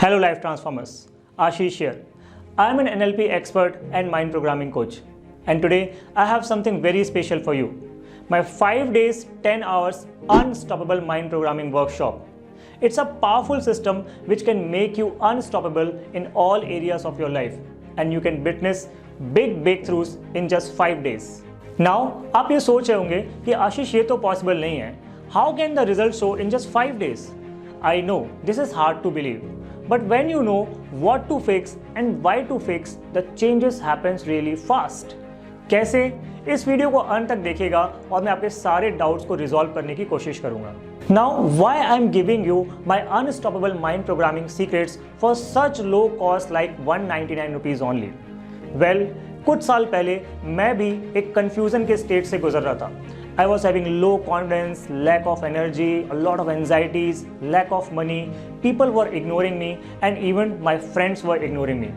Hello Life Transformers, Ashish here. I am an NLP expert and mind programming coach. And today I have something very special for you. My 5 days, 10 hours unstoppable mind programming workshop. It's a powerful system which can make you unstoppable in all areas of your life. And you can witness big breakthroughs in just 5 days. Now, आप ये सोच रहे होंगे कि आशीष ये तो possible नहीं है. How can the results show in just 5 days? I know this is hard to believe. But when you know what to fix and why to fix, the changes happens really fast. कैसे? इस video को अंत तक देखिएगा और मैं आपके सारे डाउट्स को रिजॉल्व करने की कोशिश करूंगा. Now, why I am giving you my unstoppable mind programming secrets for such low cost like 199 rupees only? Well, कुछ साल पहले मैं भी एक कंफ्यूजन के स्टेट से गुजर रहा था. I was having low confidence, lack of energy, a lot of anxieties, lack of money. People were ignoring me and even my friends were ignoring me.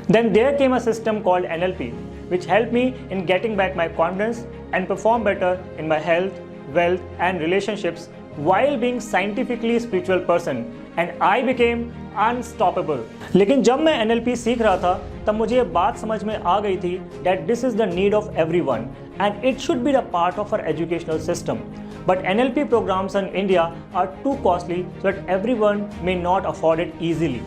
Then there came a system called NLP, which helped me in getting back my confidence and perform better in my health, wealth and relationships while being scientifically spiritual person, and I became unstoppable. लेकिन जब मैं NLP सीख रहा था तब मुझे ये बात समझ में आ गई थी that this is the need of everyone and it should be the part of our educational system. But NLP programs in India are too costly so that everyone may not afford it easily.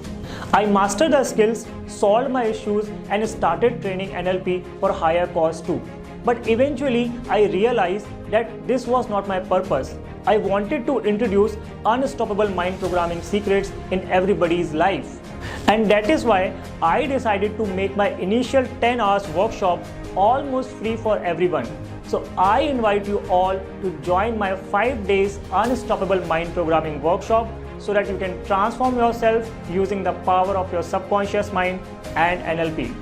I mastered the skills, solved my issues and started training NLP for higher cost too. But eventually I realized that this was not my purpose. I wanted to introduce unstoppable mind programming secrets in everybody's life. And that is why I decided to make my initial 10 hours workshop almost free for everyone. So I invite you all to join my 5 days unstoppable mind programming workshop so that you can transform yourself using the power of your subconscious mind and NLP.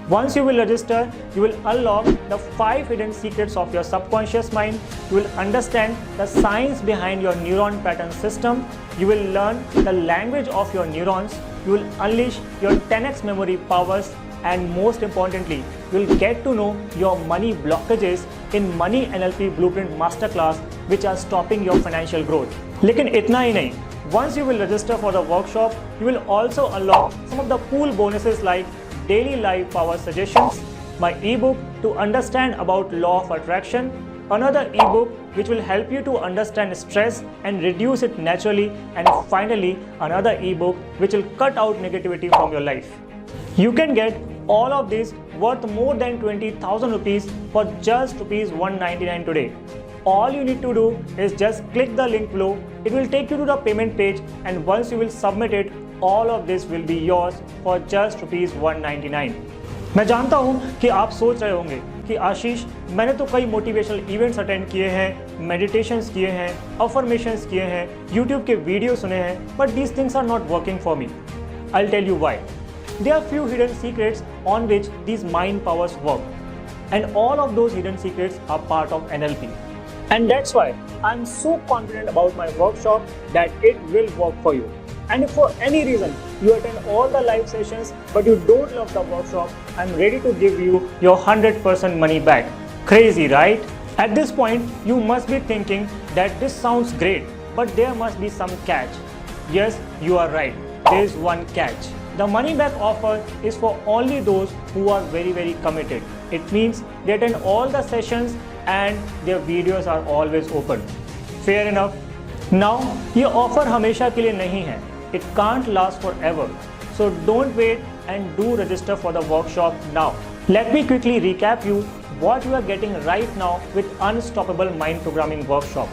Once you will register, you will unlock the 5 hidden secrets of your subconscious mind. You will understand the science behind your neuron pattern system. You will learn the language of your neurons. You will unleash your 10x memory powers. And most importantly, you will get to know your money blockages in Money NLP Blueprint Masterclass, which are stopping your financial growth. लेकिन इतना ही नहीं. Once you will register for the workshop, you will also unlock some of the cool bonuses like daily live power suggestions, my ebook to understand about law of attraction, another ebook which will help you to understand stress and reduce it naturally, and finally another ebook which will cut out negativity from your life. You can get all of this worth more than 20,000 rupees for just rupees 199 today. All you need to do is just click the link below. It will take you to the payment page, and once you will submit it, all of this will be yours for just rupees 199. मैं जानता हूँ कि आप सोच रहे होंगे कि आशीष, मैंने तो कई मोटिवेशनल इवेंट्स अटेंड किए हैं, मेडिटेशंस किए हैं, अफर्मेशंस किए हैं, YouTube के वीडियो सुने हैं, but these things are not working for me. I'll tell you why. There are few hidden secrets on which these mind powers work, and all of those hidden secrets are part of NLP. And that's why I'm so confident about my workshop that it will work for you. And if for any reason you attend all the live sessions but you don't love the workshop, I'm ready to give you your 100% money back. Crazy, right? At this point, you must be thinking that this sounds great, but there must be some catch. Yes, you are right. There is one catch. The money back offer is for only those who are very committed. It means they attend all the sessions and their videos are always open. Fair enough? Now, ये offer हमेशा के लिए नहीं है. It can't last forever. So don't wait and do register for the workshop now. Let me quickly recap you what you are getting right now with Unstoppable Mind Programming Workshop.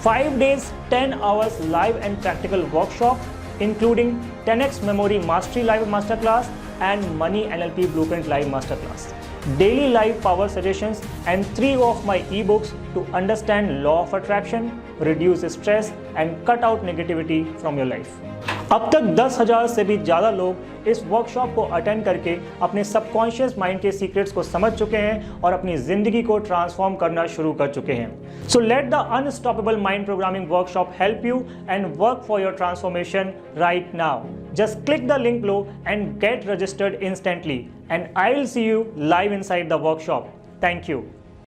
5 days, 10 hours live and practical workshop, including 10x Memory Mastery Live Masterclass and Money NLP Blueprint Live Masterclass. Daily live power suggestions and 3 of my ebooks to understand law of attraction, reduce stress and cut out negativity from your life. अब तक 10,000 से भी ज़्यादा लोग इस workshop को attend करके अपने सबकॉन्शियस माइंड के सीक्रेट्स को समझ चुके हैं और अपनी ज़िंदगी को ट्रांसफॉर्म करना शुरू कर चुके हैं. So let the unstoppable mind programming workshop help you and work for your transformation right now. Just click the link below and get registered instantly, and I will see you live inside the workshop. Thank you.